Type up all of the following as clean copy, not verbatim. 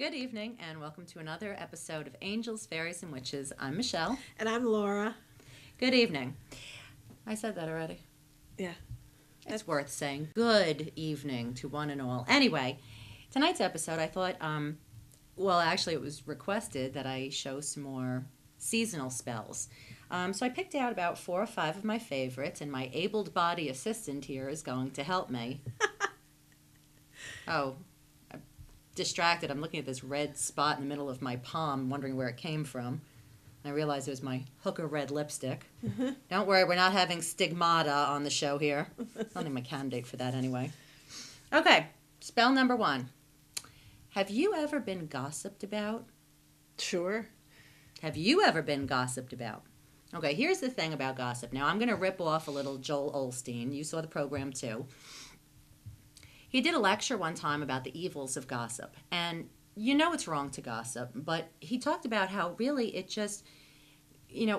Good evening, and welcome to another episode of Angels, Fairies, and Witches. I'm Michelle. And I'm Laura. Good evening. I said that already. Yeah. It's worth saying good evening to one and all. Anyway, tonight's episode, I thought, actually it was requested that I show some more seasonal spells. So I picked out about 4 or 5 of my favorites, and my able-bodied assistant here is going to help me. Oh, I'm distracted. I'm looking at this red spot in the middle of my palm, wondering where it came from. I realized it was my hooker red lipstick. Mm-hmm. Don't worry, we're not having stigmata on the show here. I don't think I'm a candidate for that anyway. Okay, spell number 1. Have you ever been gossiped about? Sure. Have you ever been gossiped about? Okay, here's the thing about gossip. Now, I'm going to rip off a little Joel Osteen. You saw the program, too. He did a lecture one time about the evils of gossip. And you know it's wrong to gossip, but he talked about how really it just,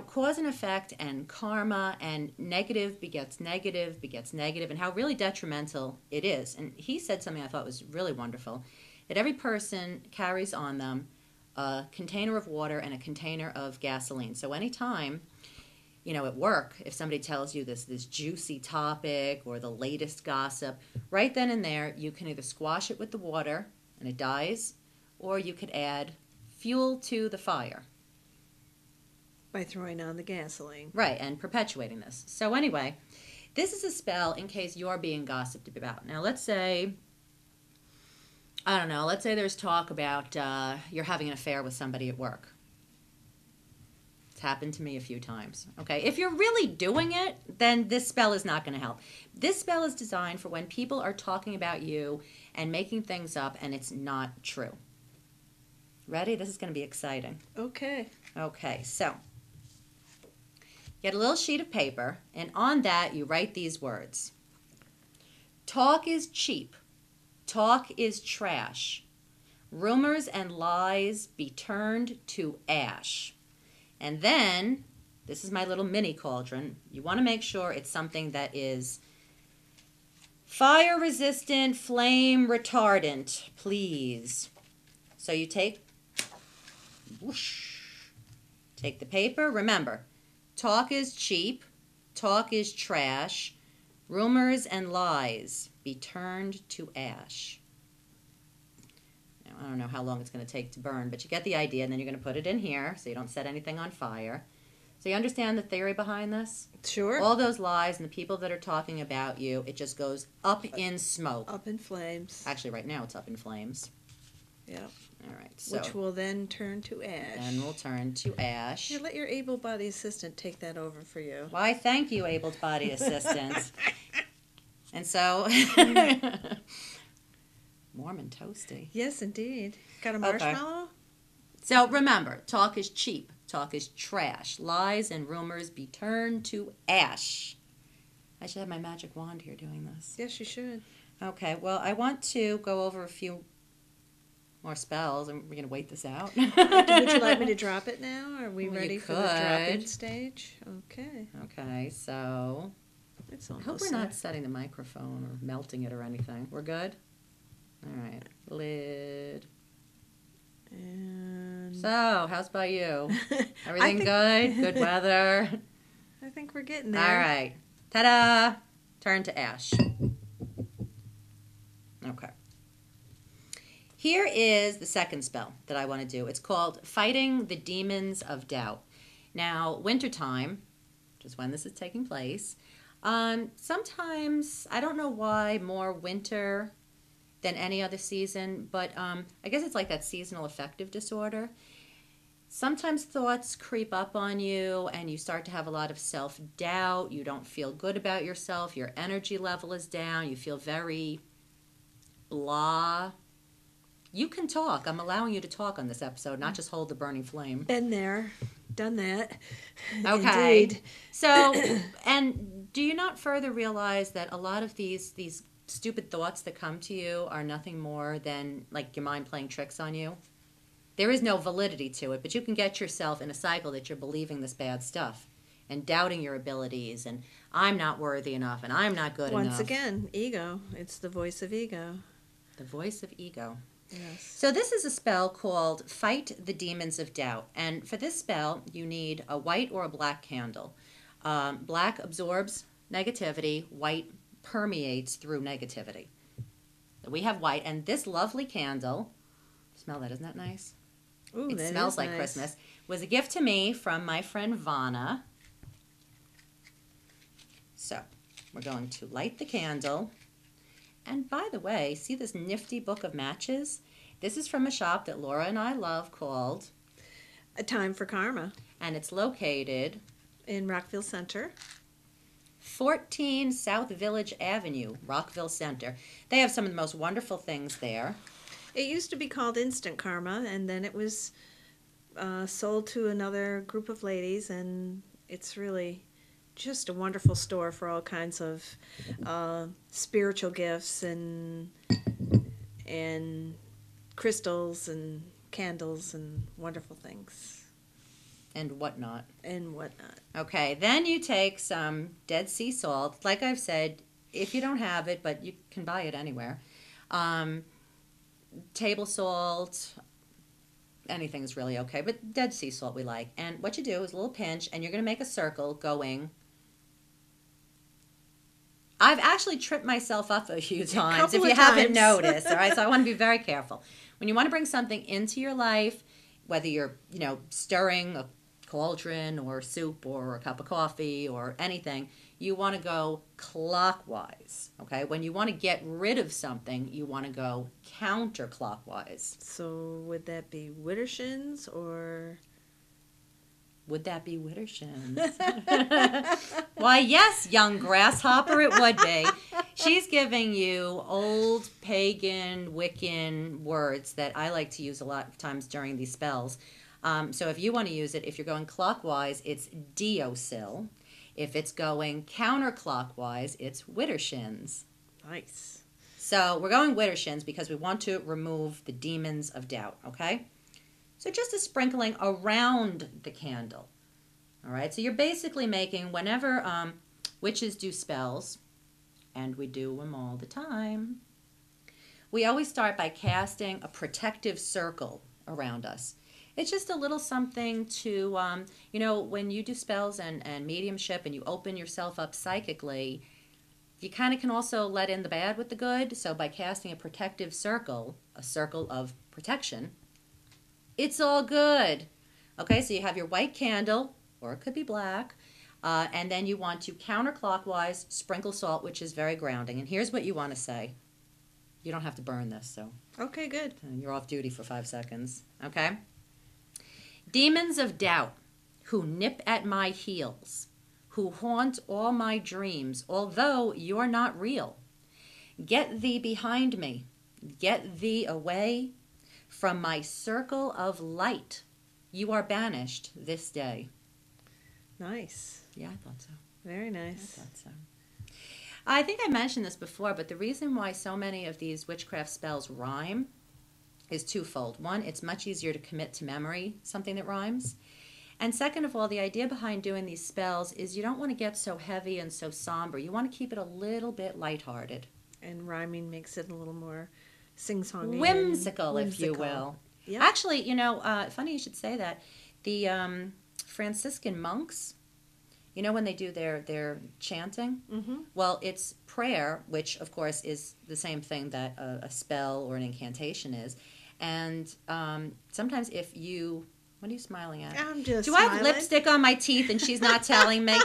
cause and effect and karma and negative begets negative, and how really detrimental it is. And he said something I thought was really wonderful, that every person carries on them a container of water and a container of gasoline. So anytime, at work, if somebody tells you this juicy topic or the latest gossip, right then and there, you can either squash it with the water and it dies, or you could add fuel to the fire. By throwing on the gasoline. Right, and perpetuating this. So anyway, this is a spell in case you're being gossiped about. Now let's say, let's say there's talk about you're having an affair with somebody at work. It's happened to me a few times. Okay, if you're really doing it, then this spell is not going to help. This spell is designed for when people are talking about you and making things up and it's not true. Ready? This is going to be exciting. Okay. Okay, so get a little sheet of paper, and on that you write these words. Talk is cheap. Talk is trash. Rumors and lies be turned to ash. And then, this is my little mini cauldron. You want to make sure it's something that is fire resistant, flame retardant, please. So you take the paper. Remember, talk is cheap, talk is trash, rumors and lies be turned to ash. Now, I don't know how long it's going to take to burn, but you get the idea, and then you're going to put it in here so you don't set anything on fire. So you understand the theory behind this? Sure. All those lies and the people that are talking about you, it just goes up in smoke. Up in flames. Actually, right now it's up in flames. Yep. All right. So which will then turn to ash. Then will turn to ash. Here, let your able-bodied assistant take that over for you. Why, thank you, able-bodied assistant. And so, warm and toasty. Yes, indeed. Got a marshmallow? Okay. So remember, talk is cheap. Talk is trash. Lies and rumors be turned to ash. I should have my magic wand here doing this. Yes, you should. Okay, well, I want to go over a few more spells, and we're going to wait this out. Would you like me to drop it now? Are we ready for the drop-in stage? Okay. Okay, so It's I almost hope we're there. not setting the microphone or melting it or anything. We're good? All right. Lid. And So, how's by you? Everything good? Good weather? I think we're getting there. All right. Ta-da! Turn to ash. Okay. Here is the second spell that I want to do. It's called Fighting the Demons of Doubt. Now, wintertime, which is when this is taking place, sometimes, I don't know why, more winter than any other season, but I guess it's like that seasonal affective disorder. Sometimes thoughts creep up on you and you start to have a lot of self-doubt. You don't feel good about yourself. Your energy level is down. You feel very blah. You can talk. I'm allowing you to talk on this episode, not just hold the burning flame. Been there. Done that. Okay. Indeed. So, and do you not further realize that a lot of these stupid thoughts that come to you are nothing more than like your mind playing tricks on you? There is no validity to it, but you can get yourself in a cycle that you're believing this bad stuff and doubting your abilities and I'm not worthy enough and I'm not good enough. Once again, ego. It's the voice of ego. The voice of ego. Yes. So this is a spell called Fight the Demons of Doubt. And for this spell, you need a white or a black candle. Black absorbs negativity. White permeates through negativity. So we have white. And this lovely candle, smell that, isn't that nice? Ooh, It that smells is like nice. Christmas. Was a gift to me from my friend Vanna. So we're going to light the candle. And by the way, see this nifty book of matches? This is from a shop that Laura and I love called A Time for Karma and it's located in Rockville Center. 14 South Village Avenue, Rockville Center. They have some of the most wonderful things there. It used to be called Instant Karma, and then it was sold to another group of ladies, and it's really just a wonderful store for all kinds of spiritual gifts and crystals and candles and wonderful things. And whatnot. And whatnot. Okay, then you take some Dead Sea salt. Like I've said, if you don't have it, but you can buy it anywhere. Table salt, anything is really okay, but Dead Sea salt we like. And what you do is a little pinch, and you're going to make a circle going. I've actually tripped myself up a few times, if you haven't noticed. All right, so I want to be very careful. When you want to bring something into your life, whether you're, stirring a cauldron or soup or a cup of coffee or anything, you want to go clockwise, okay? When you want to get rid of something, you want to go counterclockwise. So would that be Widdershins or... Would that be Widdershins? Why, yes, young grasshopper, it would be. She's giving you old pagan Wiccan words that I like to use a lot of times during these spells. So if you want to use it, if you're going clockwise, it's Deosil. If it's going counterclockwise, it's Widdershins. Nice. So we're going Widdershins because we want to remove the demons of doubt, okay? So just a sprinkling around the candle. All right, so you're basically making, whenever witches do spells, and we do them all the time, we always start by casting a protective circle around us. It's just a little something to, when you do spells and mediumship and you open yourself up psychically, you kind of can also let in the bad with the good. So by casting a protective circle, a circle of protection, it's all good. Okay, so you have your white candle, or it could be black, and then you want to counterclockwise sprinkle salt, which is very grounding. And here's what you want to say. You don't have to burn this, so. Okay, good. You're off duty for 5 seconds. Okay? Demons of doubt, who nip at my heels, who haunt all my dreams, although you're not real. Get thee behind me. Get thee away. From my circle of light, you are banished this day. Nice. Yeah, I thought so. Very nice. I thought so. I think I mentioned this before, but the reason why so many of these witchcraft spells rhyme is twofold. One, it's much easier to commit to memory something that rhymes. And second of all, the idea behind doing these spells is you don't want to get so heavy and so somber. You want to keep it a little bit lighthearted. And rhyming makes it a little more sing-songy. Whimsical, if you will. Yep. Actually, funny you should say that. The Franciscan monks, when they do their chanting, well, it's prayer, which, of course, is the same thing that a spell or an incantation is. And sometimes if you... What are you smiling at? I'm just Do I have lipstick on my teeth and she's not telling me?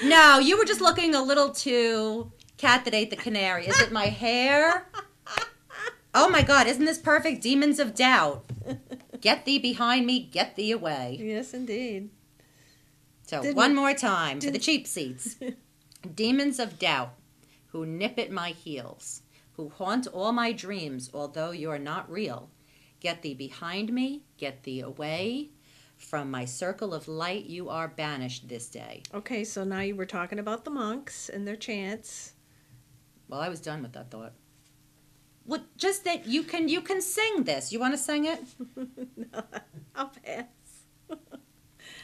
No, you were just looking a little too cat that ate the canary. Is it my hair? Oh my God, isn't this perfect? Demons of doubt. Get thee behind me, get thee away. Yes, indeed. So one more time for the cheap seats. Demons of doubt, who nip at my heels, who haunt all my dreams, although you're not real. Get thee behind me, get thee away. From my circle of light you are banished this day. Okay, so now you were talking about the monks and their chants. Well, I was done with that thought. Well, just that you can sing this. You want to sing it? No, I'll pass.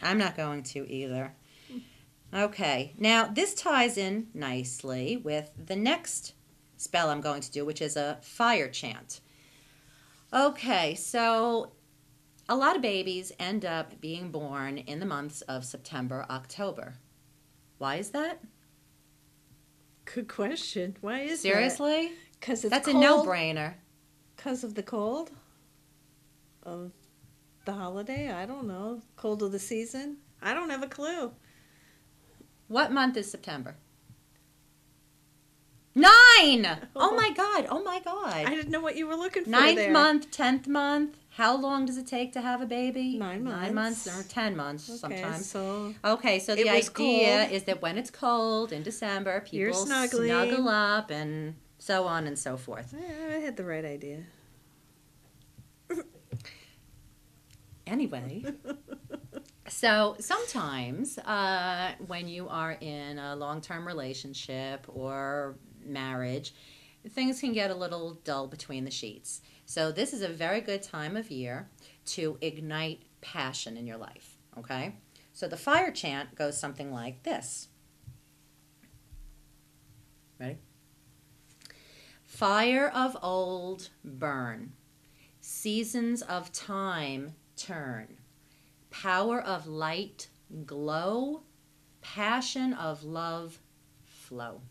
I'm not going to either. Okay, now this ties in nicely with the next spell I'm going to do, which is a fire chant. Okay, so a lot of babies end up being born in the months of September, October. Why is that? Good question. Why is that? Seriously? Because it's That's a cold. no-brainer. Because of the cold of the holiday? I don't know. Cold of the season? I don't have a clue. What month is September? 9! Oh my God, oh my I God. didn't know what you were looking for Ninth there. month, 10th month. How long does it take to have a baby? 9 months. 9 months or 10 months Okay, sometimes. so Okay, so the it was idea cold. is that when it's cold in December, You're people snuggling. snuggle up and so on and so forth. I had the right idea. Anyway, so sometimes when you are in a long-term relationship or marriage, things can get a little dull between the sheets. So this is a very good time of year to ignite passion in your life, okay? So the fire chant goes something like this. Ready? Fire of old burn, seasons of time turn, power of light glow, passion of love flow.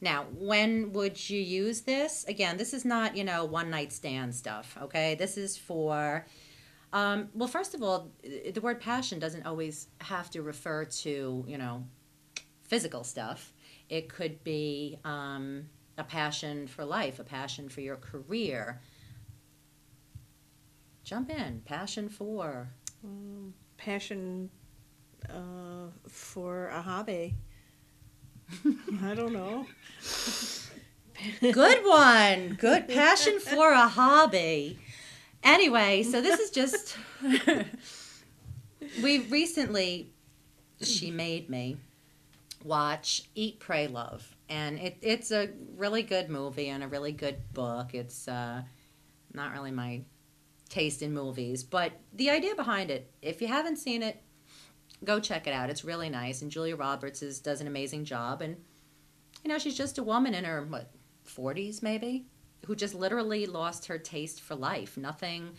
Now, when would you use this? Again, this is not, one night stand stuff, okay? This is for, well, first of all, the word passion doesn't always have to refer to, physical stuff. It could be a passion for life, a passion for your career. Jump in. Passion for. Passion for a hobby. I don't know. Good one. Good passion for a hobby. Anyway, so this is just. We recently, she made me watch Eat, Pray, Love. And it's a really good movie and a really good book. It's not really my taste in movies, but the idea behind it, if you haven't seen it, go check it out. It's really nice, and Julia Roberts does an amazing job. And she's just a woman in her 40s maybe, who just literally lost her taste for life. Nothing.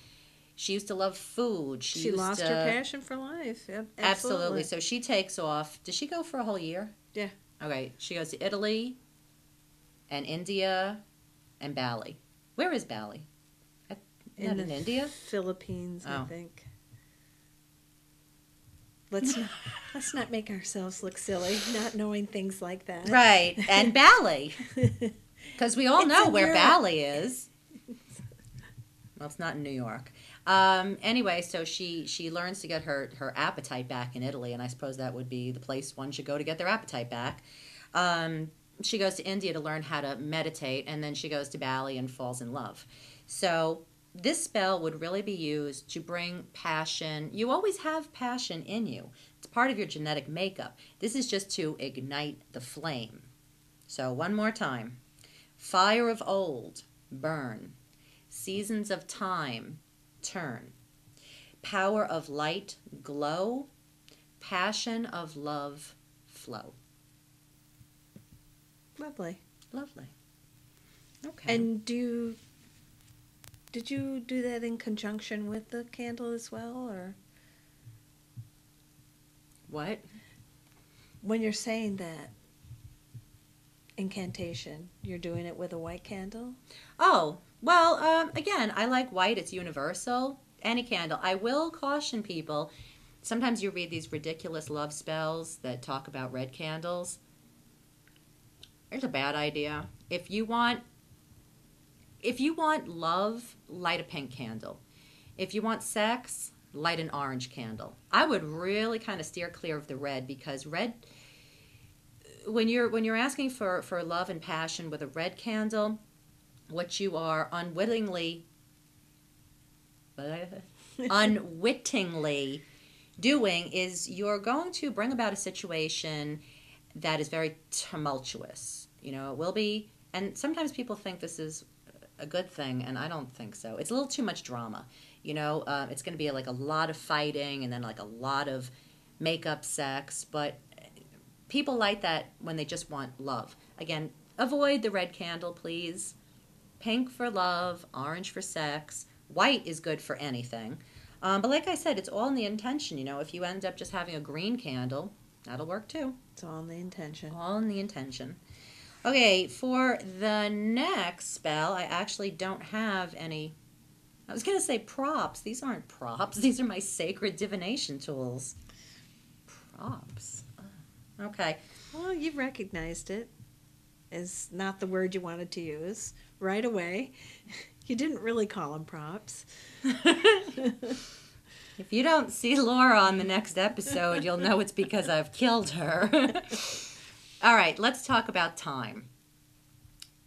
She used to love food. She lost her passion for life. Yeah, absolutely. So she takes off. Does she go for a whole year? Yeah. Okay. She goes to Italy and India and Bali. Where is Bali? In India? Philippines, I think. Let's not make ourselves look silly, not knowing things like that. Right, and Bali, because we all know where Bali is. Well, it's not in New York. Anyway, so she learns to get her appetite back in Italy, and I suppose that would be the place one should go to get their appetite back. She goes to India to learn how to meditate, and then she goes to Bali and falls in love. So this spell would really be used to bring passion. You always have passion in you. It's part of your genetic makeup. This is just to ignite the flame. So one more time. Fire of old, burn. Seasons of time, turn. Power of light, glow. Passion of love, flow. Lovely. Lovely. Okay. And did you do that in conjunction with the candle as well, or? What? When you're saying that incantation, you're doing it with a white candle? Oh, well, again, I like white. It's universal. Any candle. I will caution people. Sometimes you read these ridiculous love spells that talk about red candles. It's a bad idea. If you want love, light a pink candle. If you want sex, light an orange candle. I would really kind of steer clear of the red, because red, when you're asking for love and passion with a red candle, what you are unwittingly doing is you're going to bring about a situation that is very tumultuous. It will be, and sometimes people think this is a good thing, and I don't think so. It's a little too much drama. It's going to be like a lot of fighting and then like a lot of make-up sex, but people like that when they just want love. Again, avoid the red candle, please. Pink for love, orange for sex, white is good for anything. But like I said, it's all in the intention. You know, if you end up just having a green candle, that'll work too. It's all in the intention. All in the intention. Okay, for the next spell, I actually don't have any. I was going to say props. These aren't props. These are my sacred divination tools. Props. Okay. Well, you recognized it as not the word you wanted to use right away. You didn't really call them props. If you don't see Laura on the next episode, you'll know it's because I've killed her. All right, let's talk about time.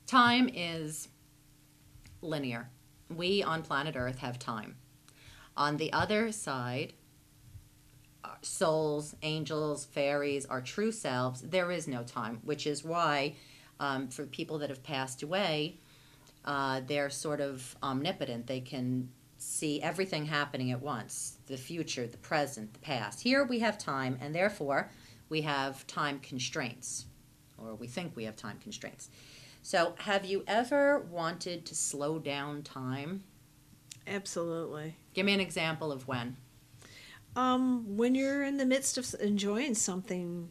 Time is linear. We on planet Earth have time. On the other side, souls, angels, fairies, our true selves, there is no time, which is why for people that have passed away, they're sort of omnipotent. They can see everything happening at once, the future, the present, the past. Here we have time, and therefore we have time constraints, or we think we have time constraints. So have you ever wanted to slow down time? Absolutely. Give me an example of when. When you're in the midst of enjoying something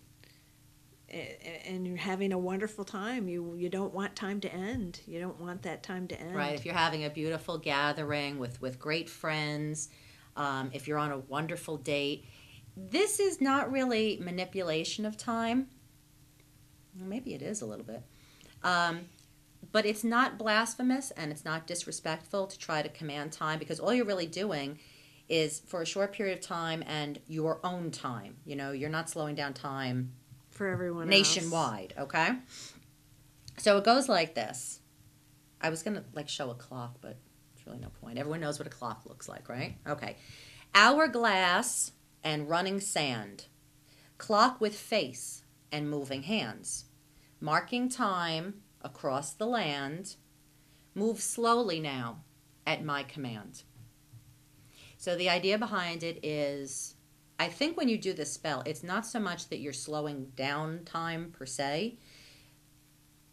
and you're having a wonderful time, you don't want time to end. You don't want that time to end. Right. If you're having a beautiful gathering with great friends, if you're on a wonderful date, this is not really manipulation of time. Well, maybe it is a little bit. But it's not blasphemous and it's not disrespectful to try to command time, because all you're really doing is for a short period of time and your own time. You know, you're not slowing down time for everyone nationwide, else. Okay? So it goes like this. I was going to show a clock, but there's really no point. Everyone knows what a clock looks like, right? Okay. Hourglass and running sand. Clock with face and moving hands. Marking time across the land. Move slowly now at my command. So the idea behind it is, I think when you do this spell, it's not so much that you're slowing down time per se,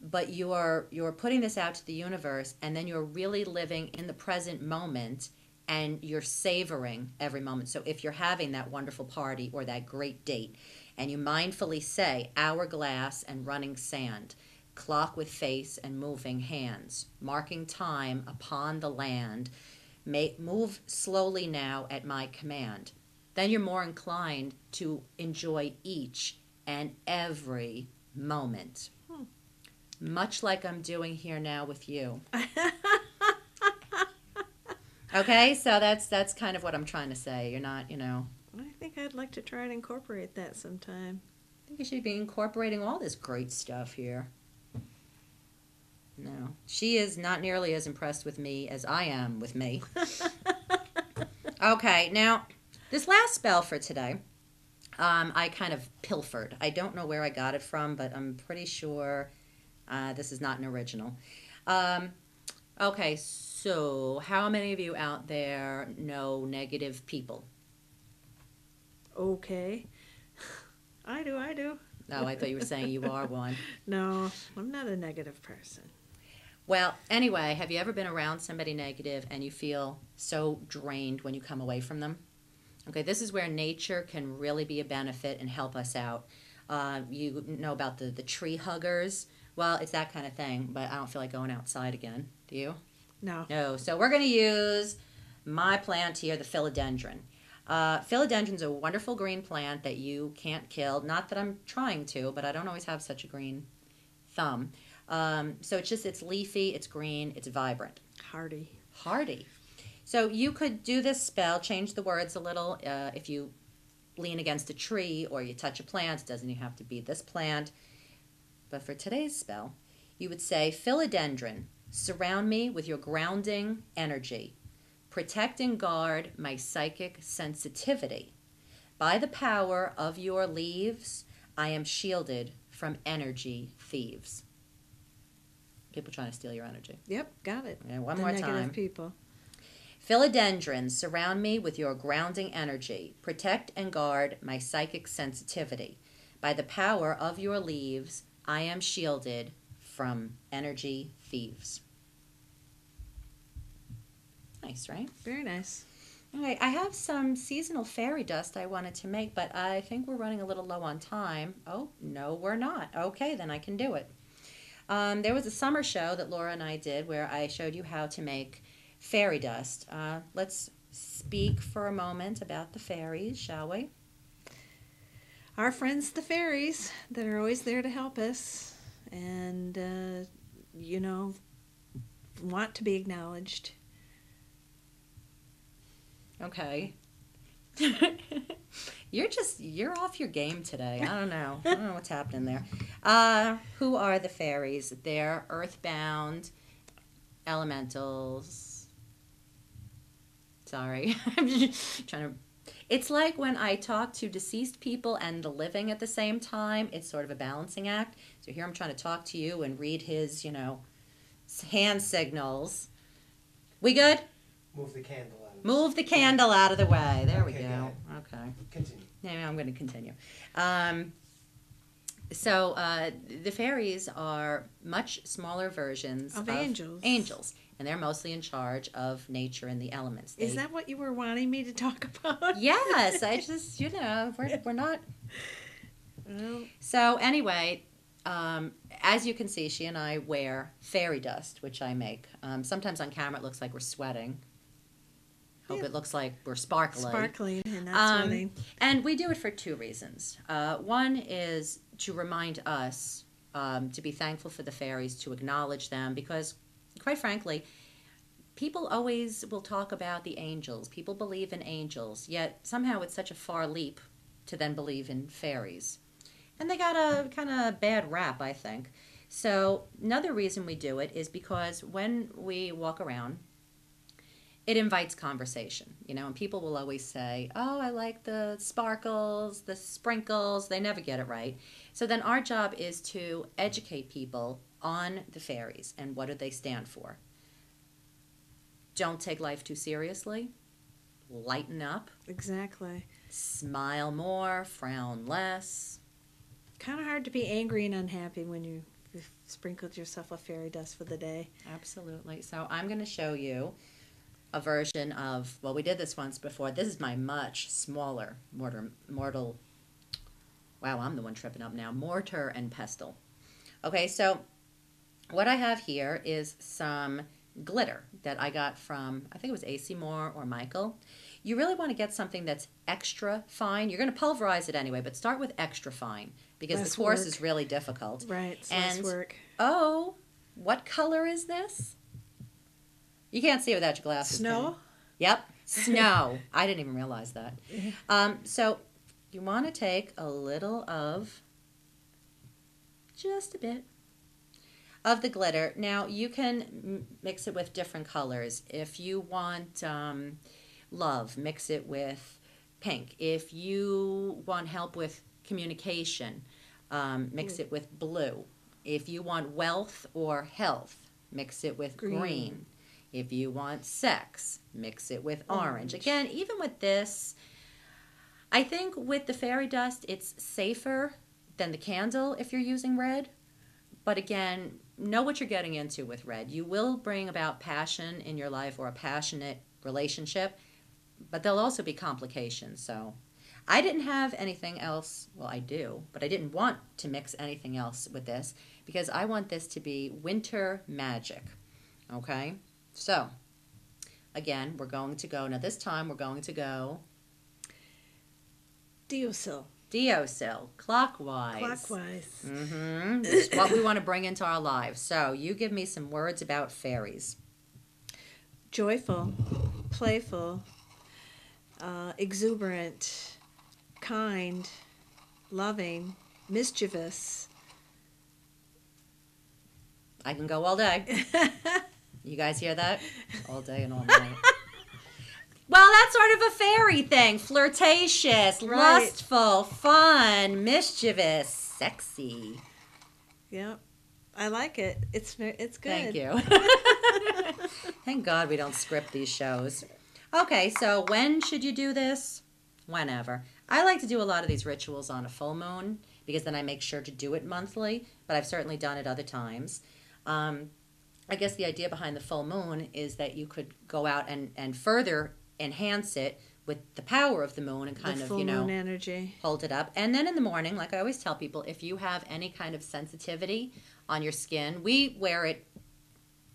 but you're putting this out to the universe, and then you're really living in the present moment, and you're savoring every moment. So if you're having that wonderful party or that great date, and you mindfully say, hourglass and running sand, clock with face and moving hands, marking time upon the land, move slowly now at my command, then you're more inclined to enjoy each and every moment. Much like I'm doing here now with you. Okay, so that's kind of what I'm trying to say. You're not, I think I'd like to try and incorporate that sometime. I think you should be incorporating all this great stuff here. No, she is not nearly as impressed with me as I am with me. Okay, now, this last spell for today, I kind of pilfered. I don't know where I got it from, but I'm pretty sure this is not an original. Okay, so how many of you out there know negative people? Okay. I do. Oh, I thought you were saying you are one. No, I'm not a negative person. Well, anyway, have you ever been around somebody negative and you feel so drained when you come away from them? Okay, this is where nature can really be a benefit and help us out. You know about the tree huggers. Well, it's that kind of thing, but I don't feel like going outside again. Do you? No. No. So we're going to use my plant here, the philodendron. Philodendron's a wonderful green plant that you can't kill. Not that I'm trying to, but I don't always have such a green thumb. So it's leafy, it's green, it's vibrant. Hardy. So you could do this spell, change the words a little. If you lean against a tree or you touch a plant, it doesn't even have to be this plant. But for today's spell, you would say, philodendron, surround me with your grounding energy. Protect and guard my psychic sensitivity. By the power of your leaves, I am shielded from energy thieves. People trying to steal your energy. Yep, got it. And one more time. Negative people. Philodendrons, surround me with your grounding energy. Protect and guard my psychic sensitivity. By the power of your leaves, I am shielded from energy thieves. Nice, right? Very nice. Okay, I have some seasonal fairy dust I wanted to make, but I think we're running a little low on time. Oh, no, we're not. Okay, then I can do it. There was a summer show that Laura and I did where I showed you how to make fairy dust. Let's speak for a moment about the fairies, shall we? Our friends, the fairies, that are always there to help us and, want to be acknowledged. Okay. You're off your game today. I don't know. I don't know what's happening there. Who are the fairies? They're earthbound elementals. Sorry. I'm just trying to... It's like when I talk to deceased people and the living at the same time. It's sort of a balancing act. So here I'm trying to talk to you and read his, hand signals. We good? Move the candle out. Move the candle out of the way. There we Okay, go. Okay. Continue. Yeah, I'm going to continue. So the fairies are much smaller versions Of angels. Angels, and they're mostly in charge of nature and the elements. Is that what you were wanting me to talk about? Yes, I just, we're not. Well, So anyway, as you can see, she and I wear fairy dust, which I make. Sometimes on camera it looks like we're sweating. Hope it looks like we're sparkling. sparkling and not sweating. And we do it for two reasons. One is to remind us to be thankful for the fairies, to acknowledge them, because, quite frankly, people always will talk about the angels. People believe in angels, yet somehow it's such a far leap to then believe in fairies. And they got a kind of bad rap, I think. So another reason we do it is because when we walk around, it invites conversation, and people will always say, oh, I like the sparkles, the sprinkles. They never get it right. So then our job is to educate people on the fairies and what do they stand for. Don't take life too seriously. Lighten up. Exactly. Smile more, frown less. Kind of hard to be angry and unhappy when you've sprinkled yourself with fairy dust for the day. Absolutely. So I'm going to show you a version of, well, we did this once before. This is my much smaller mortar. Wow, I'm the one tripping up now. Mortar and pestle. Okay, so what I have here is some glitter that I got from, I think it was AC Moore or Michael. You really want to get something that's extra fine. You're going to pulverize it anyway, but start with extra fine because Less the course work. is really difficult. Right, it's less work. Oh, what color is this? You can't see it without your glasses. Snow? Yep, snow. I didn't even realize that. So you want to take a little of, just a bit, of the glitter. Now you can mix it with different colors. If you want love, mix it with pink. If you want help with communication, mix it with blue. If you want wealth or health, mix it with green. If you want sex, mix it with orange. Again, even with this, I think with the fairy dust, it's safer than the candle if you're using red. But again, know what you're getting into with red. You will bring about passion in your life or a passionate relationship, but there'll also be complications. So I didn't have anything else. Well, I do, but I didn't want to mix anything else with this because I want this to be winter magic. Okay? So, again, we're going to go, now this time we're going to go Deosil. Clockwise. Clockwise. It's what we want to bring into our lives. So, you give me some words about fairies. Joyful, playful, exuberant, kind, loving, mischievous. I can go all day. You guys hear that? All day and all night. Well, that's sort of a fairy thing. Flirtatious, Right. lustful, fun, mischievous, sexy. Yep. I like it. It's good. Thank you. Thank God we don't script these shows. Okay, so when should you do this? Whenever. I like to do a lot of these rituals on a full moon because then I make sure to do it monthly, but I've certainly done it other times. I guess the idea behind the full moon is that you could go out and further enhance it with the power of the moon and kind The of, full moon energy. hold it up. And then in the morning, like I always tell people, if you have any kind of sensitivity on your skin, we wear it,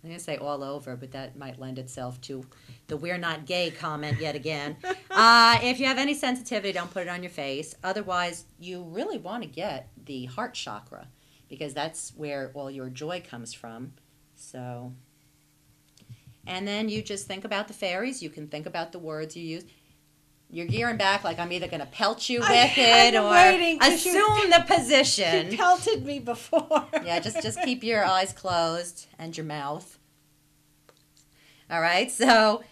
I'm going to say all over, but that might lend itself to the "we're not gay" comment yet again. If you have any sensitivity, don't put it on your face. Otherwise, you really want to get the heart chakra because that's where all your joy comes from. So, and then you just think about the fairies. You can think about the words you use. You're gearing back like I'm either going to pelt you with it or assume the position. She pelted me before. Yeah, just keep your eyes closed and your mouth. All right, so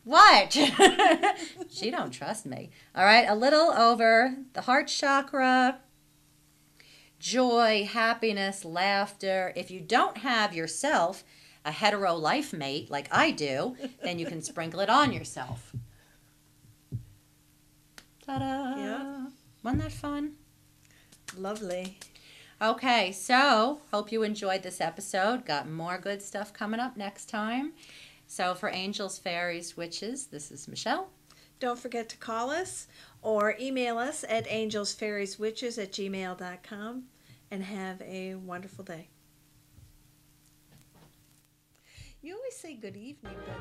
what? She don't trust me. All right, a little over the heart chakra, joy, happiness, laughter. If you don't have yourself a hetero life mate like I do, then you can sprinkle it on yourself. Ta-da! Yeah. Wasn't that fun? Lovely. Okay, so hope you enjoyed this episode. Got more good stuff coming up next time. So for Angels, Fairies, Witches, this is Michelle. Don't forget to call us or email us at angelsfairieswitches@gmail.com and have a wonderful day. You always say good evening, but...